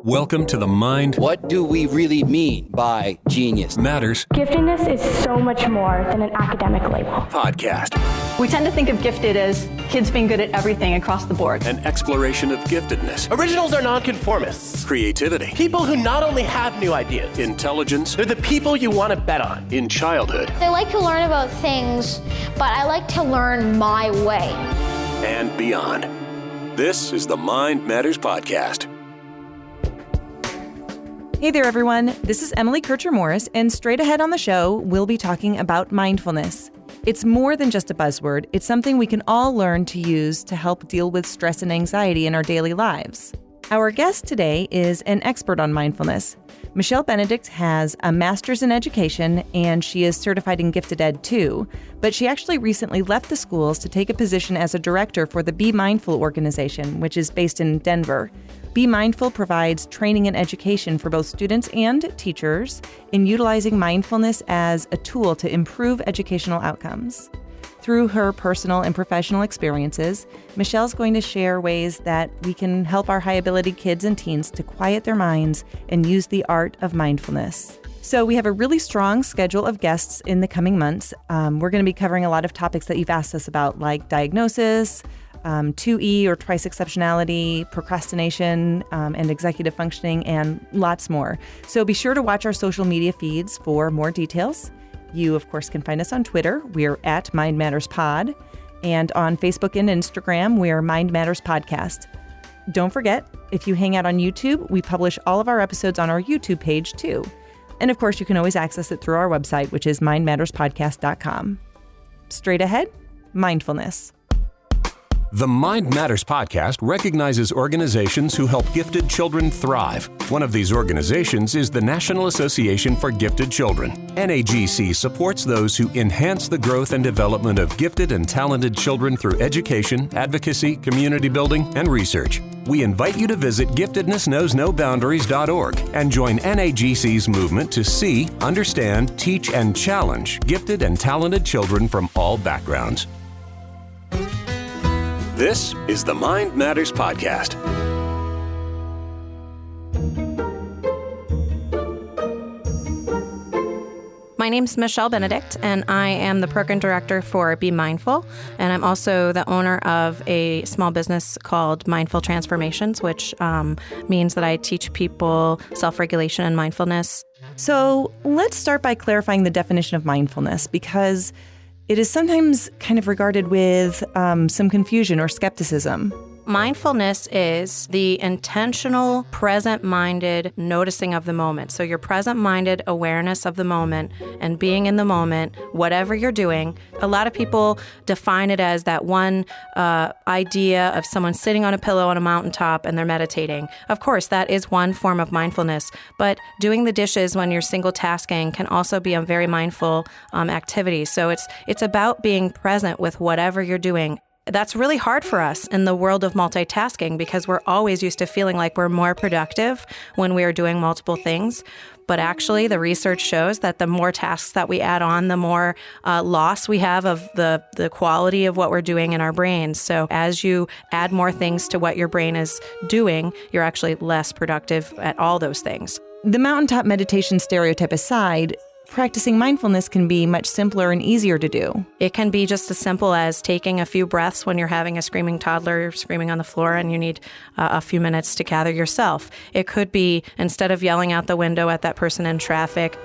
Welcome to the Mind. What do we really mean by genius? Matters. Giftedness is so much more than an academic label. Podcast. We tend to think of gifted as kids being good at everything across the board. An exploration of giftedness. Originals are nonconformists. Creativity. People who not only have new ideas. Intelligence. They're the people you want to bet on. In childhood. I like to learn about things, but I like to learn my way. And beyond. This is the Mind Matters Podcast. Hey there, everyone. This is Emily Kircher-Morris, and straight ahead on the show, we'll be talking about mindfulness. It's more than just a buzzword. It's something we can all learn to use to help deal with stress and anxiety in our daily lives. Our guest today is an expert on mindfulness. Michelle Benedict has a master's in education, and she is certified in gifted ed too, but she actually recently left the schools to take a position as a director for the Be Mindful organization, which is based in Denver. Be Mindful provides training and education for both students and teachers in utilizing mindfulness as a tool to improve educational outcomes. Through her personal and professional experiences, Michelle's going to share ways that we can help our high-ability kids and teens to quiet their minds and use the art of mindfulness. So we have a really strong schedule of guests in the coming months. We're going to be covering a lot of topics that you've asked us about, like diagnosis, 2E or twice exceptionality, procrastination, and executive functioning, and lots more. So be sure to watch our social media feeds for more details. You, of course, can find us on Twitter. We're at Mind Matters Pod. And on Facebook and Instagram, we're Mind Matters Podcast. Don't forget, if you hang out on YouTube, we publish all of our episodes on our YouTube page, too. And, of course, you can always access it through our website, which is mindmatterspodcast.com. Straight ahead, mindfulness. The Mind Matters Podcast recognizes organizations who help gifted children thrive. One of these organizations is the National Association for Gifted Children. NAGC supports those who enhance the growth and development of gifted and talented children through education, advocacy, community building, and research. We invite you to visit giftednessknowsnoboundaries.org and join NAGC's movement to see, understand, teach, and challenge gifted and talented children from all backgrounds. This is the Mind Matters Podcast. My name's Michelle Benedict, and I am the program director for Be Mindful, and I'm also the owner of a small business called Mindful Transformations, which means that I teach people self-regulation and mindfulness. So let's start by clarifying the definition of mindfulness, because it is sometimes kind of regarded with some confusion or skepticism. Mindfulness is the intentional, present-minded noticing of the moment. So your present-minded awareness of the moment and being in the moment, whatever you're doing. A lot of people define it as that one idea of someone sitting on a pillow on a mountaintop and they're meditating. Of course, that is one form of mindfulness, but doing the dishes when you're single tasking can also be a very mindful activity. So it's about being present with whatever you're doing. That's really hard for us in the world of multitasking because we're always used to feeling like we're more productive when we are doing multiple things. But actually, the research shows that the more tasks that we add on, the more loss we have of the quality of what we're doing in our brains. So as you add more things to what your brain is doing, you're actually less productive at all those things. The mountaintop meditation stereotype aside, practicing mindfulness can be much simpler and easier to do. It can be just as simple as taking a few breaths when you're having a screaming toddler screaming on the floor and you need a few minutes to gather yourself. It could be, instead of yelling out the window at that person in traffic,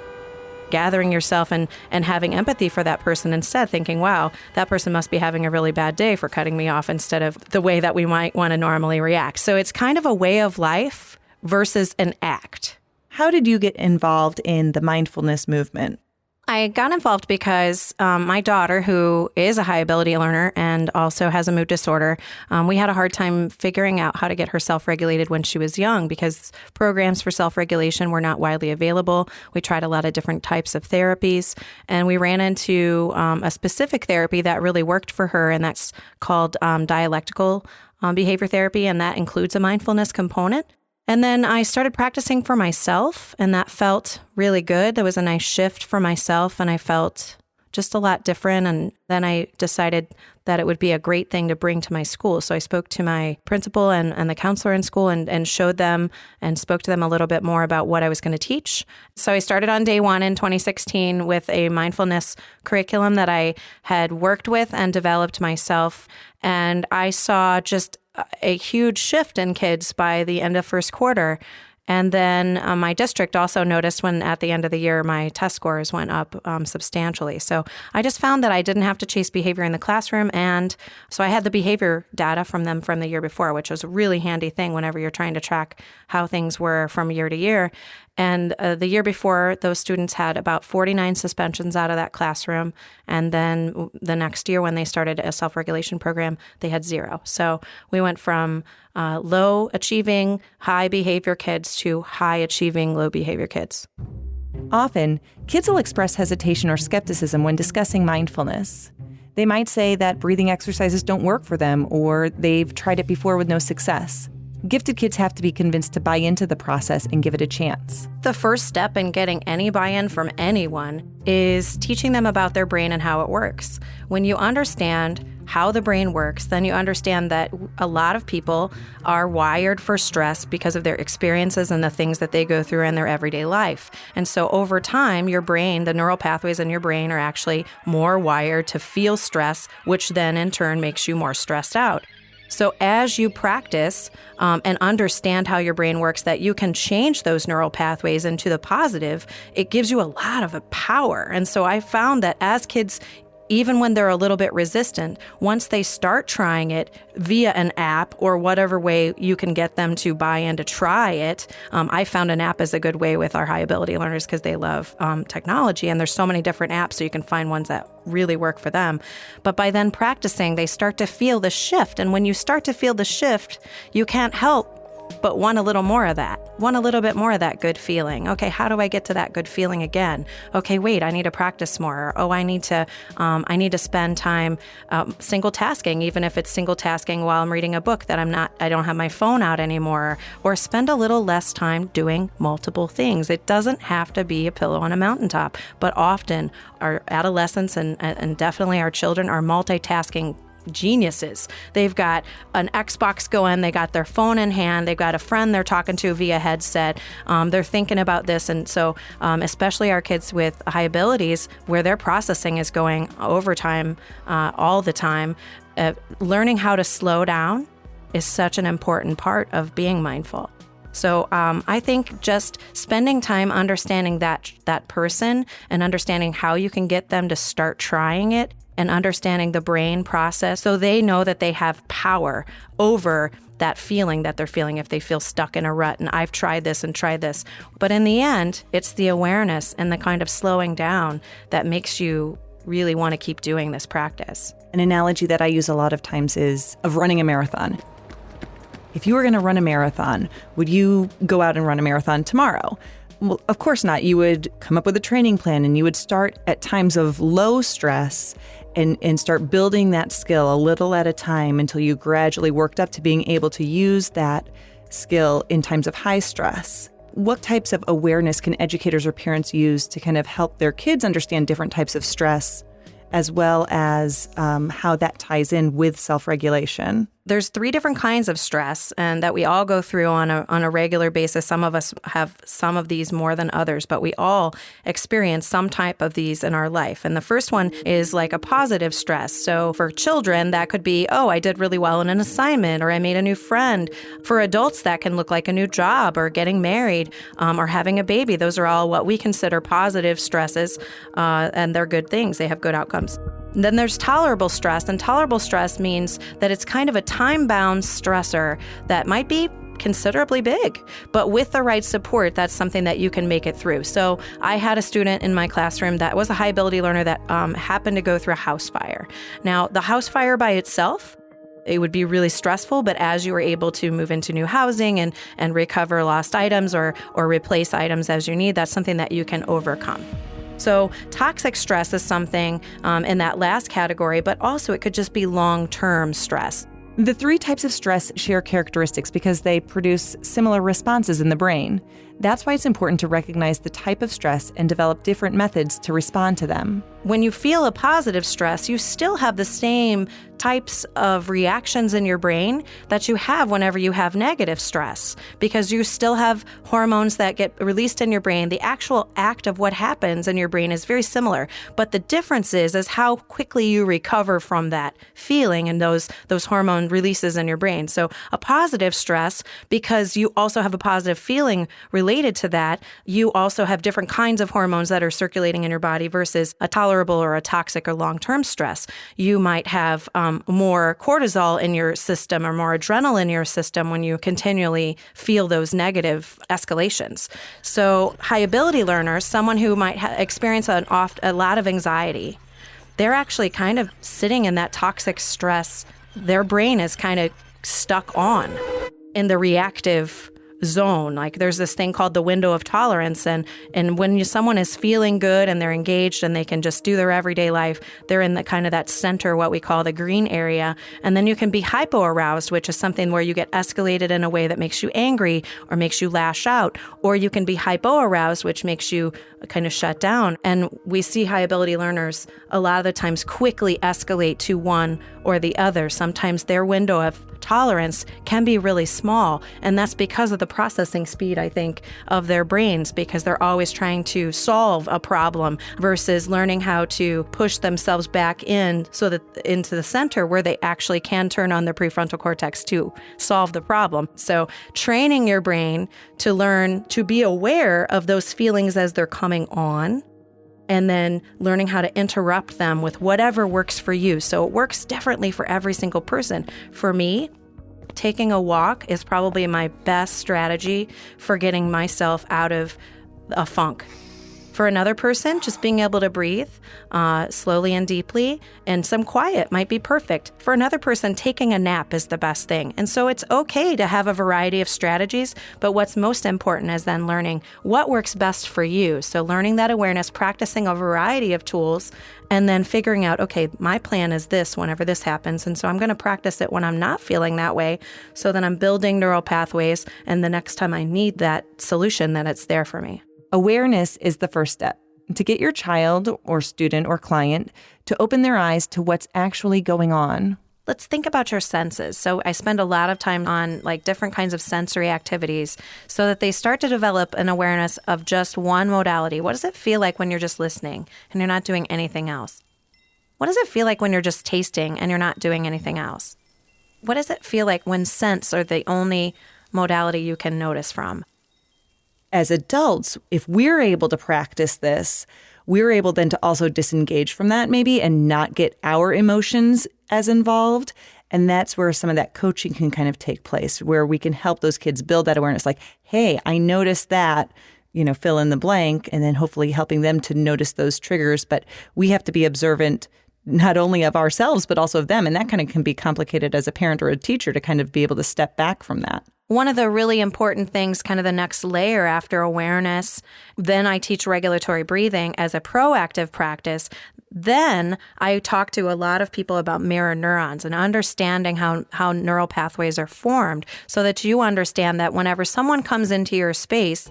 gathering yourself and having empathy for that person instead, thinking, wow, that person must be having a really bad day for cutting me off, instead of the way that we might want to normally react. So it's kind of a way of life versus an act. How did you get involved in the mindfulness movement? I got involved because my daughter, who is a high ability learner and also has a mood disorder, we had a hard time figuring out how to get her self-regulated when she was young because programs for self-regulation were not widely available. We tried a lot of different types of therapies, and we ran into a specific therapy that really worked for her, and that's called dialectical behavior therapy, and that includes a mindfulness component. And then I started practicing for myself, and that felt really good. There was a nice shift for myself, and I felt just a lot different. And then I decided that it would be a great thing to bring to my school. So I spoke to my principal and the counselor in school and showed them and spoke to them a little bit more about what I was going to teach. So I started on day one in 2016 with a mindfulness curriculum that I had worked with and developed myself. And I saw just a huge shift in kids by the end of first quarter. And then my district also noticed when at the end of the year, my test scores went up substantially. So I just found that I didn't have to chase behavior in the classroom. And so I had the behavior data from them from the year before, which was a really handy thing whenever you're trying to track how things were from year to year. And the year before, those students had about 49 suspensions out of that classroom. And then the next year, when they started a self-regulation program, they had 0. So we went from low achieving, high behavior kids to high achieving, low behavior kids. Often, kids will express hesitation or skepticism when discussing mindfulness. They might say that breathing exercises don't work for them, or they've tried it before with no success. Gifted kids have to be convinced to buy into the process and give it a chance. The first step in getting any buy-in from anyone is teaching them about their brain and how it works. When you understand how the brain works, then you understand that a lot of people are wired for stress because of their experiences and the things that they go through in their everyday life. And so over time, your brain, the neural pathways in your brain are actually more wired to feel stress, which then in turn makes you more stressed out. So as you practice and understand how your brain works, that you can change those neural pathways into the positive, it gives you a lot of power. And so I found that as kids, even when they're a little bit resistant, once they start trying it via an app or whatever way you can get them to buy in to try it, I found an app is a good way with our high ability learners because they love technology, and there's so many different apps, so you can find ones that really work for them. But by then practicing, they start to feel the shift. And when you start to feel the shift, you can't help but want a little more of that, want a little bit more of that good feeling. Okay, how do I get to that good feeling again? Okay, wait, I need to practice more. Oh, I need to spend time single tasking, even if it's single tasking while I'm reading a book that I don't have my phone out anymore, or spend a little less time doing multiple things. It doesn't have to be a pillow on a mountaintop, but often our adolescents and definitely our children are multitasking geniuses. They've got an Xbox going, they got their phone in hand, they've got a friend they're talking to via headset, they're thinking about this. And so especially our kids with high abilities where their processing is going overtime all the time, learning how to slow down is such an important part of being mindful. So I think just spending time understanding that person and understanding how you can get them to start trying it and understanding the brain process so they know that they have power over that feeling that they're feeling if they feel stuck in a rut and I've tried this and tried this. But in the end, it's the awareness and the kind of slowing down that makes you really want to keep doing this practice. An analogy that I use a lot of times is of running a marathon. If you were going to run a marathon, would you go out and run a marathon tomorrow? Well, of course not. You would come up with a training plan and you would start at times of low stress and start building that skill a little at a time until you gradually worked up to being able to use that skill in times of high stress. What types of awareness can educators or parents use to kind of help their kids understand different types of stress, as well as how that ties in with self-regulation? There's 3 different kinds of stress and that we all go through on a regular basis. Some of us have some of these more than others, but we all experience some type of these in our life. And the first one is like a positive stress. So for children, that could be, oh, I did really well in an assignment, or I made a new friend. For adults, that can look like a new job or getting married or having a baby. Those are all what we consider positive stresses, and they're good things. They have good outcomes. Then there's tolerable stress, and tolerable stress means that it's kind of a time-bound stressor that might be considerably big, but with the right support, that's something that you can make it through. So I had a student in my classroom that was a high ability learner that happened to go through a house fire. Now, the house fire by itself, it would be really stressful, but as you were able to move into new housing and recover lost items or replace items as you need, that's something that you can overcome. So toxic stress is something in that last category, but also it could just be long-term stress. The 3 types of stress share characteristics because they produce similar responses in the brain. That's why it's important to recognize the type of stress and develop different methods to respond to them. When you feel a positive stress, you still have the same types of reactions in your brain that you have whenever you have negative stress, because you still have hormones that get released in your brain. The actual act of what happens in your brain is very similar, but the difference is how quickly you recover from that feeling and those hormone releases in your brain. So a positive stress, because you also have a positive feeling related to that, you also have different kinds of hormones that are circulating in your body versus a tolerable or a toxic or long-term stress. You might have more cortisol in your system or more adrenaline in your system when you continually feel those negative escalations. So high ability learners, someone who might experience a lot of anxiety, they're actually kind of sitting in that toxic stress. Their brain is kind of stuck on in the reactive zone. Like there's this thing called the window of tolerance. And when someone is feeling good and they're engaged and they can just do their everyday life, they're in the kind of that center, what we call the green area. And then you can be hypo-aroused, which is something where you get escalated in a way that makes you angry or makes you lash out. Or you can be hypo-aroused, which makes you kind of shut down. And we see high ability learners a lot of the times quickly escalate to one or the other. Sometimes their window of tolerance can be really small. And that's because of the processing speed, I think, of their brains, because they're always trying to solve a problem versus learning how to push themselves back in so that into the center where they actually can turn on their prefrontal cortex to solve the problem. So training your brain to learn to be aware of those feelings as they're coming on, and then learning how to interrupt them with whatever works for you. So it works differently for every single person. For me, taking a walk is probably my best strategy for getting myself out of a funk. For another person, just being able to breathe slowly and deeply and some quiet might be perfect. For another person, taking a nap is the best thing. And so it's okay to have a variety of strategies, but what's most important is then learning what works best for you. So learning that awareness, practicing a variety of tools, and then figuring out, okay, my plan is this whenever this happens. And so I'm going to practice it when I'm not feeling that way, so that I'm building neural pathways, and the next time I need that solution, that it's there for me. Awareness is the first step to get your child or student or client to open their eyes to what's actually going on. Let's think about your senses. So I spend a lot of time on different kinds of sensory activities so that they start to develop an awareness of just one modality. What does it feel like when you're just listening and you're not doing anything else? What does it feel like when you're just tasting and you're not doing anything else? What does it feel like when scents are the only modality you can notice from? As adults, if we're able to practice this, we're able then to also disengage from that maybe and not get our emotions as involved. And that's where some of that coaching can kind of take place, where we can help those kids build that awareness, like, hey, I noticed that, fill in the blank, and then hopefully helping them to notice those triggers. But we have to be observant not only of ourselves, but also of them. And that kind of can be complicated as a parent or a teacher to kind of be able to step back from that. One of the really important things, kind of the next layer after awareness, then I teach regulatory breathing as a proactive practice. Then I talk to a lot of people about mirror neurons and understanding how neural pathways are formed, so that you understand that whenever someone comes into your space,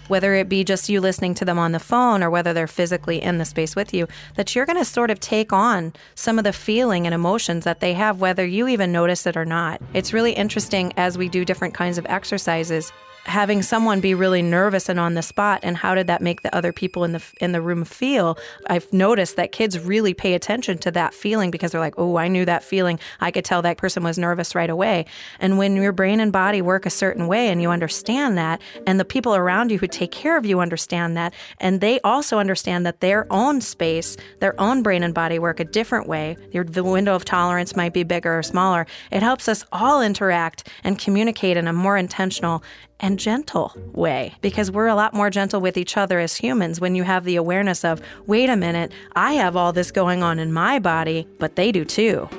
whether it be just you listening to them on the phone or whether they're physically in the space with you, that you're going to sort of take on some of the feeling and emotions that they have, whether you even notice it or not. It's really interesting as we do different kinds of exercises, having someone be really nervous and on the spot, and how did that make the other people in the room feel? I've noticed that kids really pay attention to that feeling because they're like, oh, I knew that feeling. I could tell that person was nervous right away. And when your brain and body work a certain way and you understand that, and the people around you who take care of you understand that, and they also understand that their own space, their own brain and body work a different way, the window of tolerance might be bigger or smaller, it helps us all interact and communicate in a more intentional and gentle way, because we're a lot more gentle with each other as humans when you have the awareness of, wait a minute, I have all this going on in my body, but they do too.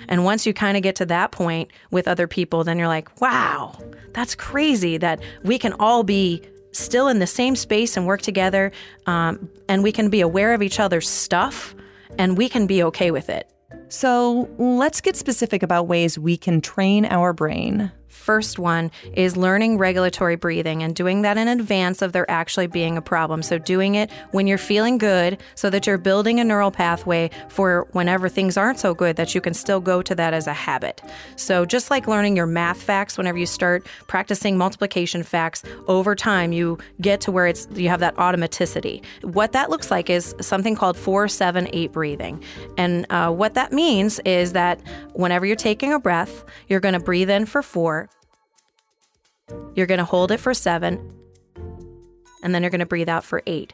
And once you kind of get to that point with other people, then you're like, wow, that's crazy that we can all be still in the same space and work together, and we can be aware of each other's stuff, and we can be okay with it. So let's get specific about ways we can train our brain First one is learning regulatory breathing and doing that in advance of there actually being a problem. So doing it when you're feeling good so that you're building a neural pathway for whenever things aren't so good that you can still go to that as a habit. So just like learning your math facts, whenever you start practicing multiplication facts, over time you get to where you have that automaticity. What that looks like is something called 4-7-8 breathing. And what that means is that whenever you're taking a breath, you're going to breathe in for 4. You're going to hold it for 7, and then you're going to breathe out for 8.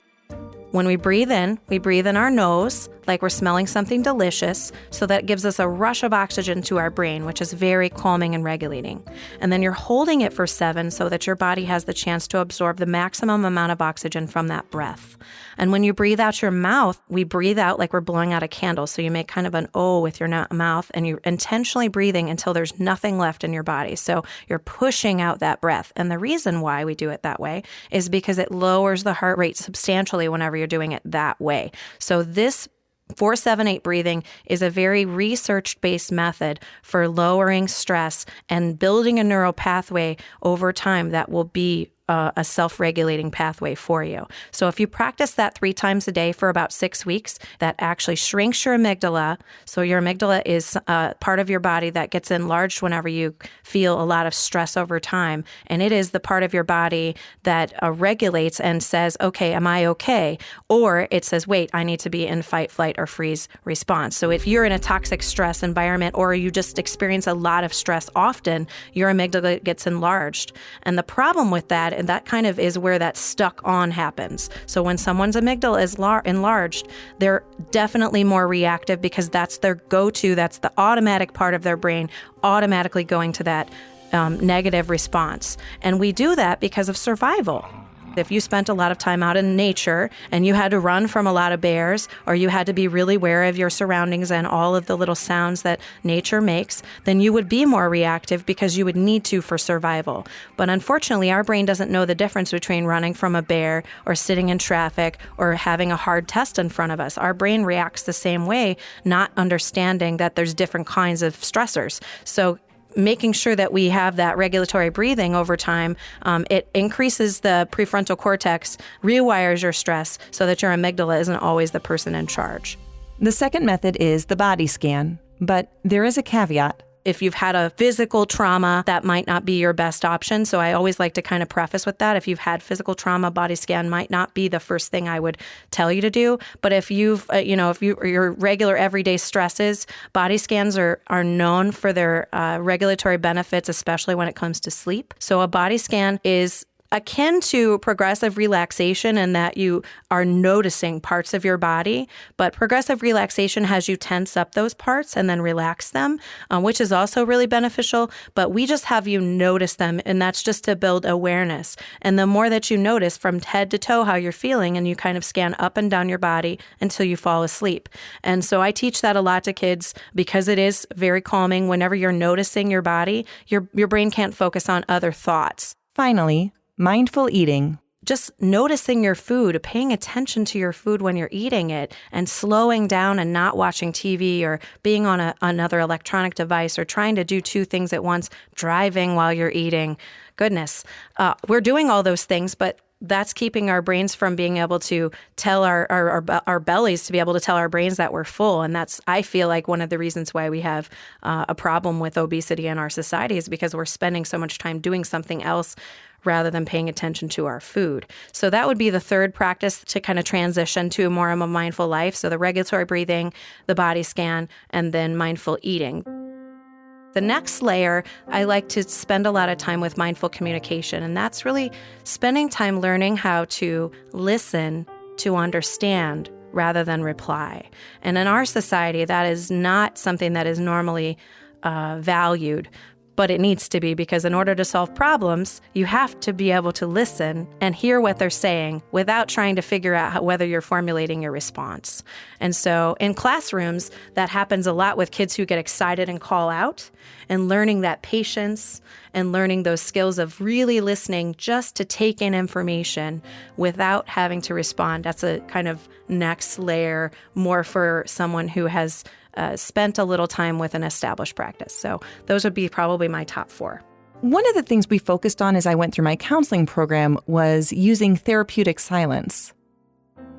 When we breathe in our nose like we're smelling something delicious, so that gives us a rush of oxygen to our brain, which is very calming and regulating. And then you're holding it for 7 so that your body has the chance to absorb the maximum amount of oxygen from that breath. And when you breathe out your mouth, we breathe out like we're blowing out a candle. So you make kind of an O with your mouth, and you're intentionally breathing until there's nothing left in your body. So you're pushing out that breath. And the reason why we do it that way is because it lowers the heart rate substantially whenever you're doing it that way. So this 4-7-8 breathing is a very research-based method for lowering stress and building a neural pathway over time that will be a self-regulating pathway for you. So if you practice that 3 times a day for about 6 weeks, that actually shrinks your amygdala. So your amygdala is part of your body that gets enlarged whenever you feel a lot of stress over time. And it is the part of your body that regulates and says, okay, am I okay? Or it says, wait, I need to be in fight, flight, or freeze response. So if you're in a toxic stress environment, or you just experience a lot of stress often, your amygdala gets enlarged. And the problem with that, and that kind of is where that stuck on happens. So when someone's amygdala is enlarged, they're definitely more reactive because that's their go-to, that's the automatic part of their brain automatically going to that negative response. And we do that because of survival. If you spent a lot of time out in nature and you had to run from a lot of bears, or you had to be really aware of your surroundings and all of the little sounds that nature makes, then you would be more reactive because you would need to for survival. But unfortunately, our brain doesn't know the difference between running from a bear or sitting in traffic or having a hard test in front of us. Our brain reacts the same way, not understanding that there's different kinds of stressors. So making sure that we have that regulatory breathing over time, it increases the prefrontal cortex, rewires your stress so that your amygdala isn't always the person in charge. The second method is the body scan, but there is a caveat. If you've had a physical trauma, that might not be your best option. So I always like to kind of preface with that. If you've had physical trauma, body scan might not be the first thing I would tell you to do. But if you've, if your regular everyday stresses, body scans are known for their regulatory benefits, especially when it comes to sleep. So a body scan is akin to progressive relaxation in that you are noticing parts of your body, but progressive relaxation has you tense up those parts and then relax them, which is also really beneficial, but we just have you notice them, and that's just to build awareness. And the more that you notice from head to toe how you're feeling, and you kind of scan up and down your body until you fall asleep. And so I teach that a lot to kids because it is very calming. Whenever you're noticing your body, your brain can't focus on other thoughts. Finally, mindful eating. Just noticing your food, paying attention to your food when you're eating it, and slowing down and not watching TV or being on another electronic device or trying to do 2 things at once, driving while you're eating. Goodness, we're doing all those things, but that's keeping our brains from being able to tell our bellies to be able to tell our brains that we're full. And that's, I feel like, one of the reasons why we have a problem with obesity in our society is because we're spending so much time doing something else rather than paying attention to our food. So that would be the third practice to kind of transition to more of a mindful life. So the regulatory breathing, the body scan, and then mindful eating. The next layer, I like to spend a lot of time with mindful communication, and that's really spending time learning how to listen to understand rather than reply. And in our society, that is not something that is normally valued, but it needs to be, because in order to solve problems, you have to be able to listen and hear what they're saying without trying to figure out whether you're formulating your response. And so in classrooms, that happens a lot with kids who get excited and call out, and learning that patience and learning those skills of really listening just to take in information without having to respond. That's a kind of next layer, more for someone who has spent a little time with an established practice. So those would be probably my top 4. One of the things we focused on as I went through my counseling program was using therapeutic silence.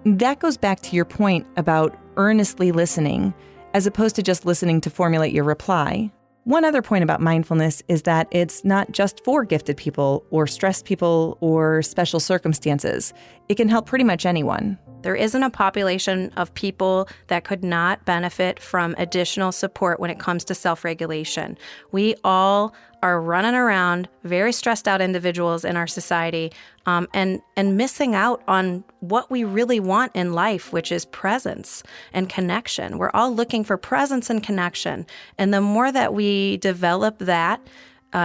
That goes back to your point about earnestly listening, as opposed to just listening to formulate your reply. One other point about mindfulness is that it's not just for gifted people or stressed people or special circumstances. It can help pretty much anyone. There isn't a population of people that could not benefit from additional support when it comes to self-regulation. We all are running around, very stressed out individuals in our society, and missing out on what we really want in life, which is presence and connection. We're all looking for presence and connection. And the more that we develop that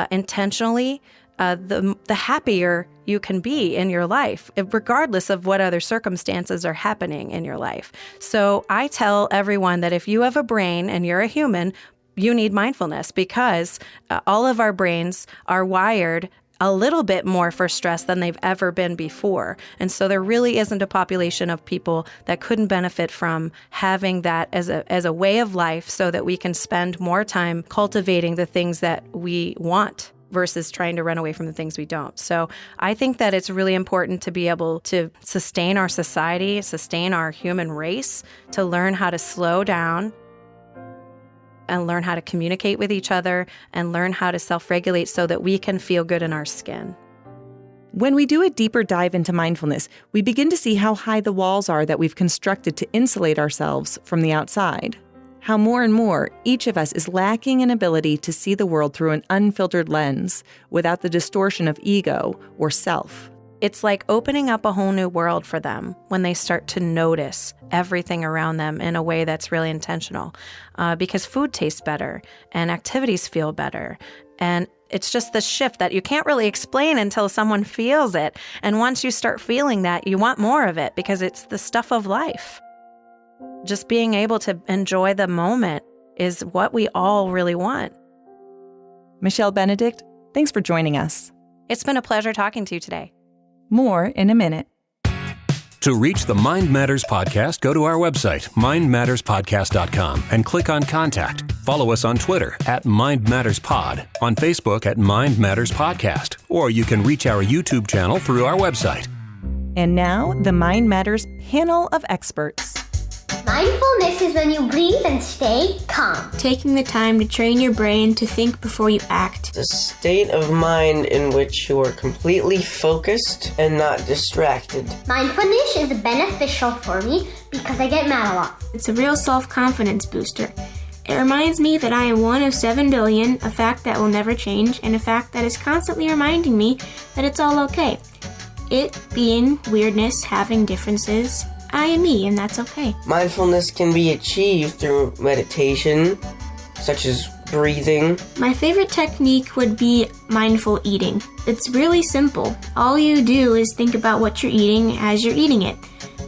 intentionally, the happier you can be in your life, regardless of what other circumstances are happening in your life. So I tell everyone that if you have a brain and you're a human, you need mindfulness, because all of our brains are wired a little bit more for stress than they've ever been before. And so there really isn't a population of people that couldn't benefit from having that as a way of life, so that we can spend more time cultivating the things that we want versus trying to run away from the things we don't. So I think that it's really important to be able to sustain our society, sustain our human race, to learn how to slow down and learn how to communicate with each other and learn how to self-regulate so that we can feel good in our skin. When we do a deeper dive into mindfulness, we begin to see how high the walls are that we've constructed to insulate ourselves from the outside. How more and more each of us is lacking an ability to see the world through an unfiltered lens without the distortion of ego or self. It's like opening up a whole new world for them when they start to notice everything around them in a way that's really intentional. Because food tastes better and activities feel better. And it's just this shift that you can't really explain until someone feels it. And once you start feeling that, you want more of it because it's the stuff of life. Just being able to enjoy the moment is what we all really want. Michelle Benedict, thanks for joining us. It's been a pleasure talking to you today. More in a minute. To reach the Mind Matters podcast, go to our website, mindmatterspodcast.com, and click on Contact. Follow us on Twitter @MindMattersPod, on Facebook @Mind Matters Podcast, or you can reach our YouTube channel through our website. And now, the Mind Matters panel of experts. Mindfulness is when you breathe and stay calm. Taking the time to train your brain to think before you act. The state of mind in which you are completely focused and not distracted. Mindfulness is beneficial for me because I get mad a lot. It's a real self-confidence booster. It reminds me that I am one of 7 billion, a fact that will never change, and a fact that is constantly reminding me that it's all okay. It being weirdness, having differences, I am me, and that's okay. Mindfulness can be achieved through meditation, such as breathing. My favorite technique would be mindful eating. It's really simple. All you do is think about what you're eating as you're eating it.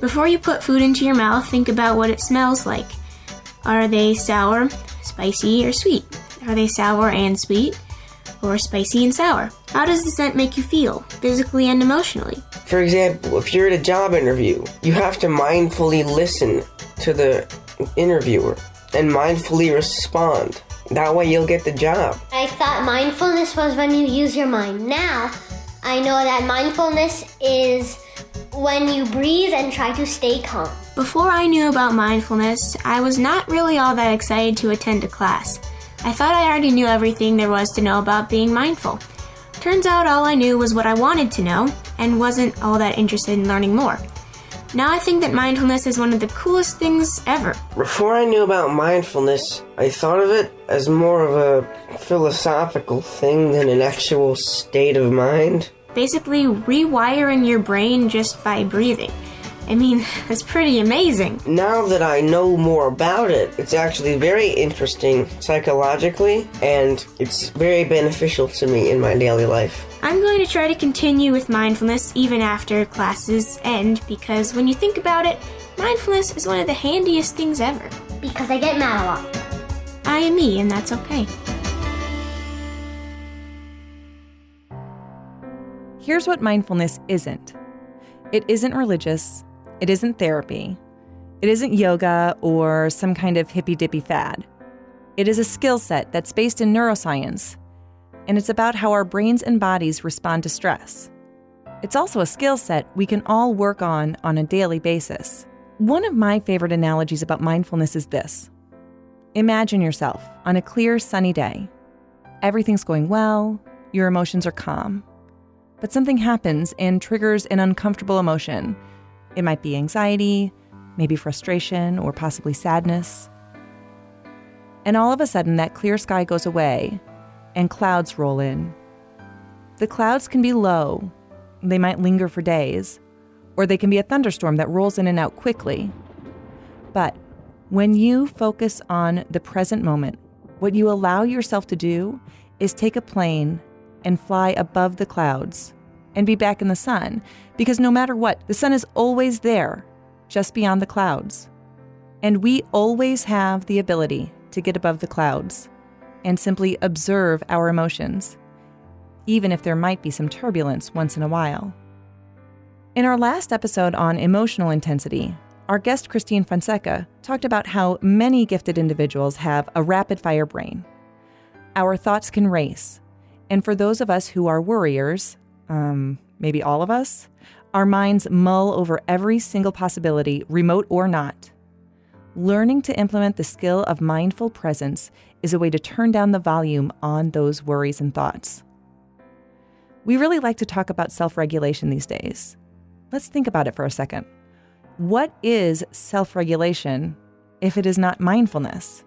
Before you put food into your mouth, think about what it smells like. Are they sour, spicy, or sweet? Are they sour and sweet? Or spicy and sour? How does the scent make you feel, physically and emotionally? For example, if you're at a job interview, you have to mindfully listen to the interviewer and mindfully respond. That way you'll get the job. I thought mindfulness was when you use your mind. Now, I know that mindfulness is when you breathe and try to stay calm. Before I knew about mindfulness, I was not really all that excited to attend a class. I thought I already knew everything there was to know about being mindful. Turns out all I knew was what I wanted to know and wasn't all that interested in learning more. Now I think that mindfulness is one of the coolest things ever. Before I knew about mindfulness, I thought of it as more of a philosophical thing than an actual state of mind. Basically rewiring your brain just by breathing. I mean, that's pretty amazing. Now that I know more about it, it's actually very interesting psychologically, and it's very beneficial to me in my daily life. I'm going to try to continue with mindfulness even after classes end, because when you think about it, mindfulness is one of the handiest things ever. Because I get mad a lot. I am me, and that's okay. Here's what mindfulness isn't. It isn't religious. It isn't therapy. It isn't yoga or some kind of hippy-dippy fad. It is a skill set that's based in neuroscience. and it's about how our brains and bodies respond to stress. It's also a skill set we can all work on a daily basis. One of my favorite analogies about mindfulness is this. Imagine yourself on a clear, sunny day. Everything's going well, your emotions are calm. But something happens and triggers an uncomfortable emotion. It might be anxiety, maybe frustration, or possibly sadness. And all of a sudden, that clear sky goes away, and clouds roll in. The clouds can be low. They might linger for days, or they can be a thunderstorm that rolls in and out quickly. But when you focus on the present moment, what you allow yourself to do is take a plane and fly above the clouds and be back in the sun, because no matter what, the sun is always there, just beyond the clouds. And we always have the ability to get above the clouds and simply observe our emotions, even if there might be some turbulence once in a while. In our last episode on emotional intensity, our guest Christine Fonseca talked about how many gifted individuals have a rapid-fire brain. Our thoughts can race, and for those of us who are worriers, maybe all of us, our minds mull over every single possibility, remote or not. Learning to implement the skill of mindful presence is a way to turn down the volume on those worries and thoughts. We really like to talk about self-regulation these days. Let's think about it for a second. What is self-regulation if it is not mindfulness?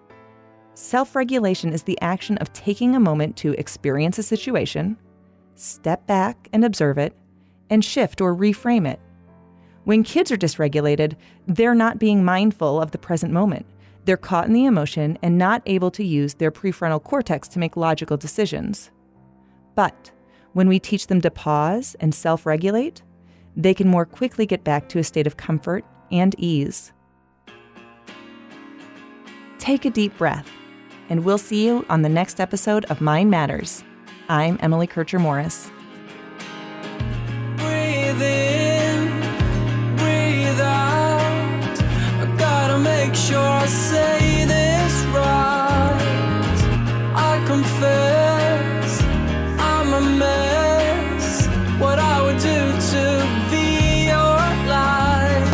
Self-regulation is the action of taking a moment to experience a situation, step back and observe it, and shift or reframe it. When kids are dysregulated, they're not being mindful of the present moment. They're caught in the emotion and not able to use their prefrontal cortex to make logical decisions. But when we teach them to pause and self-regulate, they can more quickly get back to a state of comfort and ease. Take a deep breath, and we'll see you on the next episode of Mind Matters. I'm Emily Kircher-Morris. Breathe in, breathe out. I gotta make sure I say this right. I confess, I'm a mess. What I would do to be your light.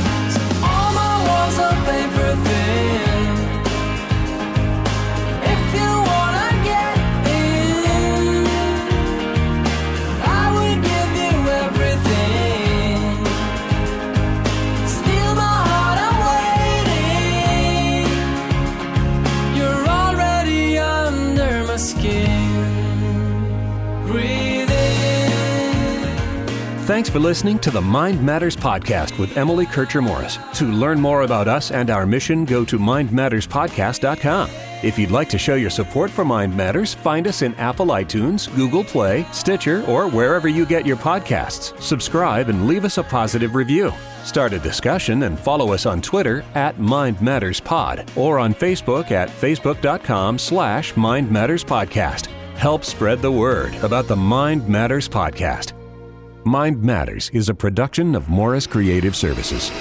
All my walls are paper thin. If you wanna get in, I would give you everything. Steal my heart, I'm waiting. You're already under my skin. Breathe in. Thanks for listening to the Mind Matters podcast with Emily Kircher-Morris. To learn more about us and our mission, go to mindmatterspodcast.com. If you'd like to show your support for Mind Matters, find us in Apple iTunes, Google Play, Stitcher, or wherever you get your podcasts. Subscribe and leave us a positive review. Start a discussion and follow us on Twitter at Mind Matters Pod or on Facebook at facebook.com/Mind Matters Podcast. Help spread the word about the Mind Matters podcast. Mind Matters is a production of Morris Creative Services.